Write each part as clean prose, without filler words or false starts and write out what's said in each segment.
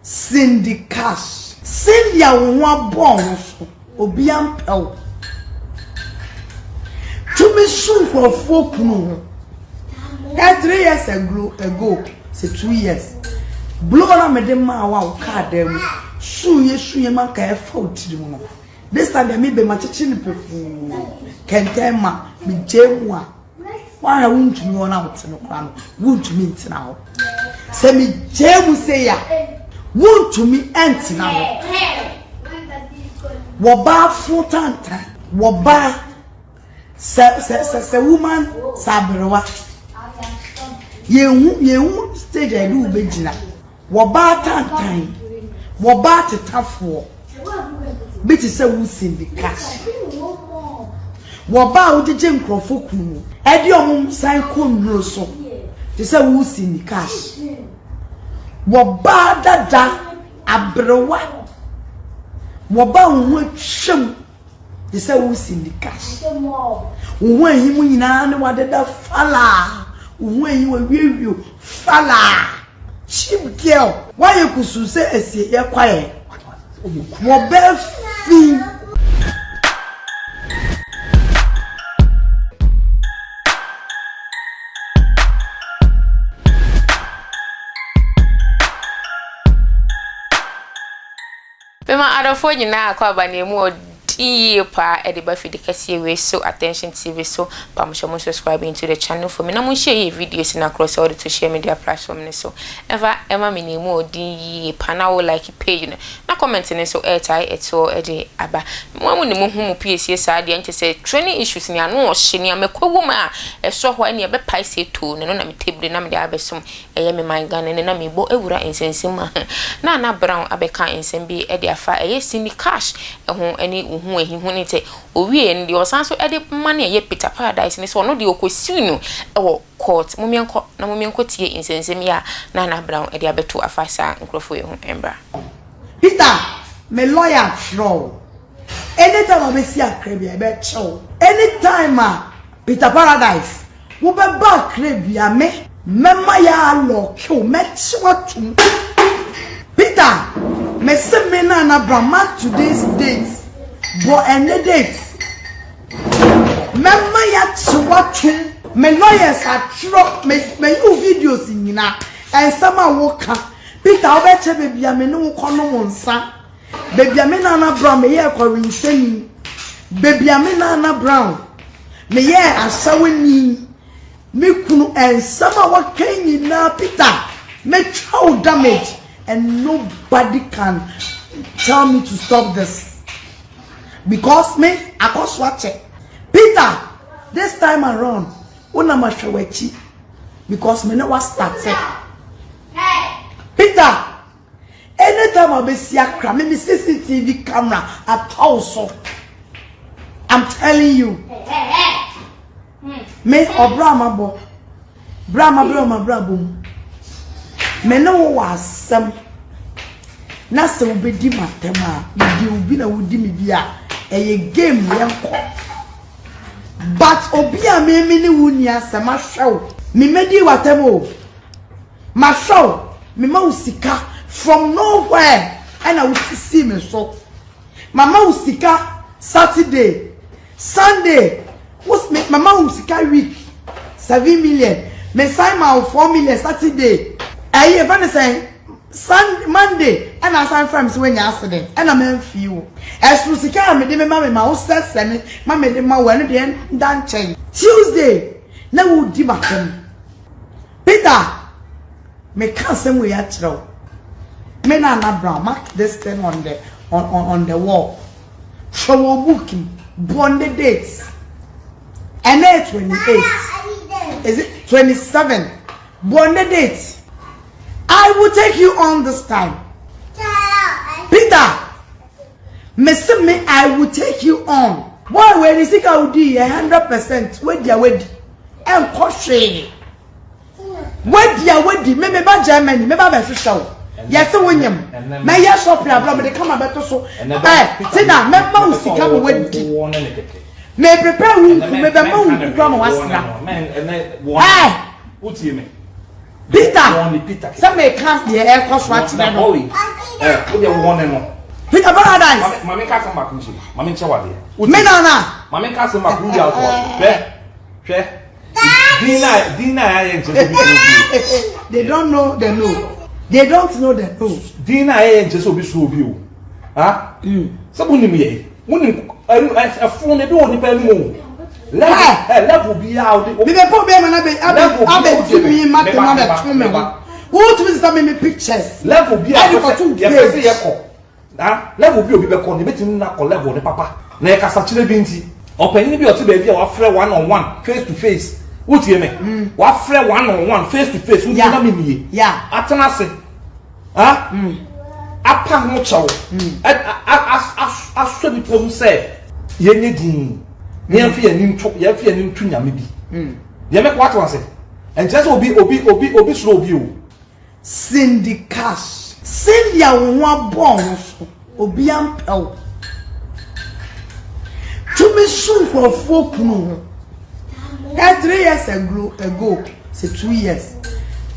Cindy Cash. Cindy a one born obi ampel. To me soon for folk no. 3 years ago, say 2 years. Blow na me dem ma wa card dem. Suye man ka e fault dem. This time me be ma chichi ni pefu. Kentema me jemu a. Why won't you on out no kran? Won't me ntina. Say me jemu say ya. Won't to me ntina. Woba full tanta. Woba se woman sabrewa. Yehu stage I do begina. Woba tantan. Woba tetafo. Biti se wu Cindy Cash. Woba ojeje nkrofo kunu. Edi omum san konro so. Ti se wu Cindy Cash. Woba dada abrewa. Woba hu twem. Ti se wu Cindy Cash. Wo himu nyina ne wadeda fala. When you were fala cheap girl, why you could say a see your quiet? What best thing? Bema adofo nyina akwa banemu pa ediba fidi kase we so attention TV so pamshomo subscribing to the channel for me na mo share videos in across all the social media platforms so ever ema me nemu odi pa na wo like page na comment ne so airtime eto ede aba mo ne mo hu PSA saade ante say training issues ni anu o hye ni amakwagu ma eso ho ani e be pai se to ne no na me table na me da abesom eye me man gan ne na me bo ewura insensim Naana Brown abeka insembi ede afa eye Cindy Cash eho ani hu ehihuni te owie ndi osanso ede mane ye Peter Paradise ni so no de okosi no ewo court momienko tie insensem ya Naana Brown ede abeto afasa nkrofo ye hu embra Peter me lawyer throw anytime I see akrabia be chow anytime Peter Paradise wo be ba akrabia me mema ya lock you me chwatum Peter me se me Naana Brown mark today's date but any date mema ya chwatum me lawyers are throw me you videos nyina and some woka Peter obeche baby ame no kono wonsa baby ame Naana Brown me ye kwa winsani baby ame Naana Brown me ye asawani me kunu and some woka nyina Peter me chow damage and nobody can tell me to stop this because me I cost watch it Peter this time around una mashawechi because me no was started Peter anytime I be see akra me CCTV camera at also I'm telling you me obrama brabo me no wasam na se obedi matema di obi na wodi me bia eye game yenko but obi a me ni wuni asema hwew me medi watemo ma show me ma usika from nowhere and I will see me so mama usika Saturday Sunday what's me mama usika week 7 million me sign my 4 million Saturday I even say Monday and I sign from when you accident and I'm few as usika me de me ma usesa me ma me de ma wan de dan chen Tuesday na wo di makem Peter me can some way at all. Me Naana Brown mark this thing on the wall. Show booking, born the dates. And then 28. Is it 27? Born the dates. I will take you on this time. Peter, me I will take you on. Boy, when you think I will do 100%, wait dia wedi. And caution. What dia wedi me ba Germany me ba be show yes wonyam me ya shop ya bla me de come abeto so see na me ba usika mo wedi me prepare wu me be ma wu kura mo wasra utie me Peter some me can the air cost watch me no What you want no? Peter Paradise. Mami ka some makuji. Mami chawade. Me Nana. Mami ka some makuji out. Hwe. Dina They don't know they know. They don't know they know. Dina just obi so obi o. Ha? Sabuni mi ye. Muni afun ebi oni pa mu. Level be out. Me be put be na be abe to me mathematics to me. Who to be some me pictures. Level be out. Level be obi be ko ni betimi na ko level ni papa. Na e kasa kire bi nti. Opanyin bi ote be bi wa frɛ one on one, face to face. What you mean? Wa frɛ one on one, face to face. Wo na me nie. Yeah. Atena se. Ha? Apa no chawo. Asɔ bi pom sɛ yenye din. Ye fi anim tu nyame bi. Ye make what one say. And just obi slow obi o. Cindy Cash. Cindy a won born so. Obi am pel. To me soon for folk no. 3 years ago, say 2 years.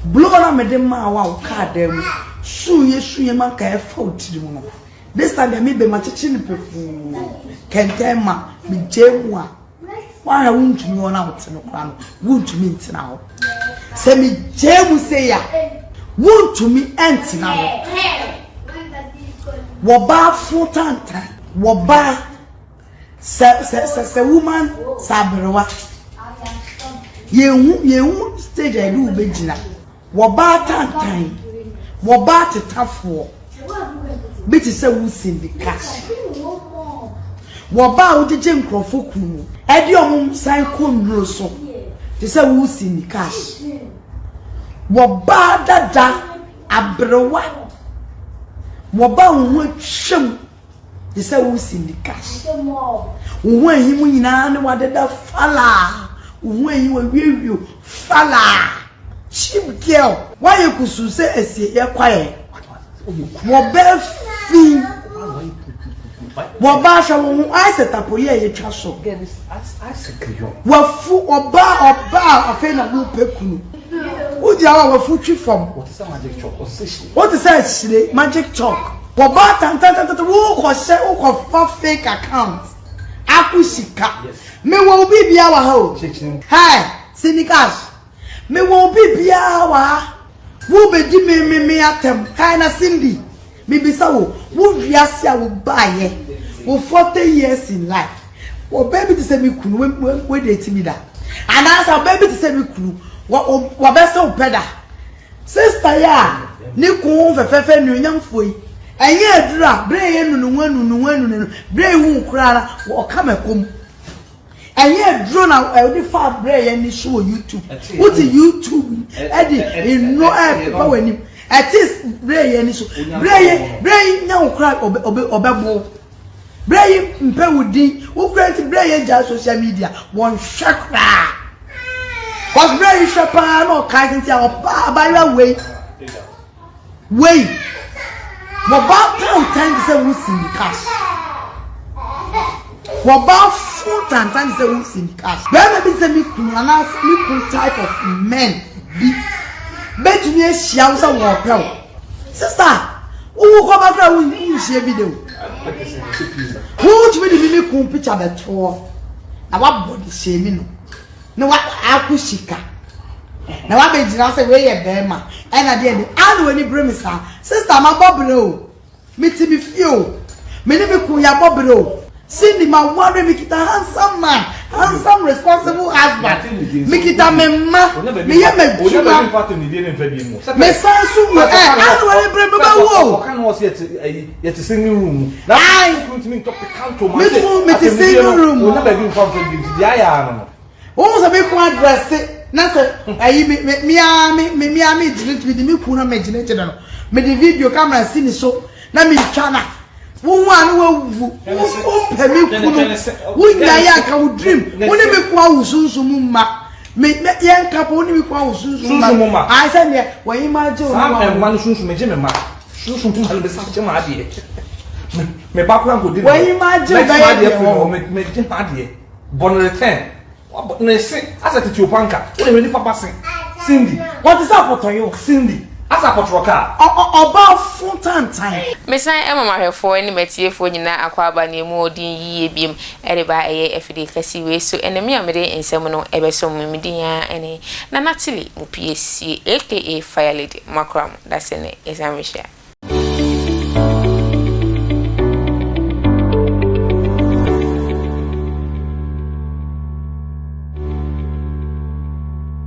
Blow na me dem ma wa card dem. Suye man ka e fault no. This time me be ma chichi ni pefu. Kentema me jemu a. Why won't you on out no kran? Won't me ntina ho. Say me jemu say ya. Won't me entina ho. Wo ba full time. Wo ba se woman sabrewa. Yehu stage I do begina. Wo ba tantan. Wo ba tetafo. Biti se wu Cindy Cash. Wo ba wo jeje nkrofo kunu. E di omum san konro so. Ti se wu Cindy Cash. Wo ba dada abrewa. Wo ba wo twem. Ti se wu Cindy Cash. Wo ahimu nyina ne wadeda fala. Wo ahimu wiewio fala. Cheap girl. Why you kusu se esie ye kwae? Wo be fi. Wo ba sha wo I set up ye twa so. I secure. Wo fu oba afa na wo pekunu. Wo dia wa fu twi from. What is that magic chalk? What is that shire magic chalk? Wo ba tan wo ko she wo ko fa fake account. Akusika. Me wo bibia wa ha o. Hi, Cindy Cash. Me wo bibia wa. Wo be di me atem. Kai na Cindy. Me bisa wo wiase a wo baye. Wo 40 years in life. Wo baby to say me kunu we date me da. And as a baby to say me kunu wa be say wo peda. Sister ya ni kun fefefe nu nyamfoi. Enye adura bre ye nunu bre hu krara wo kamekom. Enye adura na e fa bre ye ni show YouTube. What YouTube edi no people wani. At least bre ye ni so. Bre nya wo kra obebo. Bre ye mpe wudi. Wo kra ti bre ye ja social media. Won shakra. Was bre ye shapa no kai ti ba way. About time to say who's Cindy Cash. About full time to say who's Cindy Cash. Where maybe say me type of men be. Bet me a shouts and walk out. Sister, who come back who share video? Who to be the cool picture that for? Now what body shaming? No, what akushika. Now I be just say where you bema. And at the end, I when you bring me sister, my bobro. Me to be few. Me never cool ya bobro. Cindy, my worry, make it a handsome man, handsome, responsible husband. Make it a memma. Me ya me chuma. Me sansu. I when you bring me wo. Can was yet a singing room. Now I going to me to count to me to singing room. Never been from the Ayano. Almost a big one dress. Nothing. I me didn't with me kuna imaginated. Me the video camera see me so. Na me chana. Wo wan wo pe me kunu. Wo nya ya ka wo dream. Wo ne me kwa wo sunsun ma. Me yen ka po ne me kwa wo sunsun ma. I say ne wo imagine wo. Sam man sunsun me je me ma. Sunsun tun halbe sa je ma ade. Me ba kwa ko di. Wo imagine ba ye me je ma ade. Bon return. No, say, as a teacher, Panka, what do you papa say? Cindy, what is up for you? Cindy, asa potroka oba funtantan mesan mama hwefo ni metiefo nyina akwaba na emu odin yiye biem ereba eye efide kasi we so enemi amede ensem no ebeso mmedin ya ene na natili mu PSC aka Fire Lady Makram that's in exam share.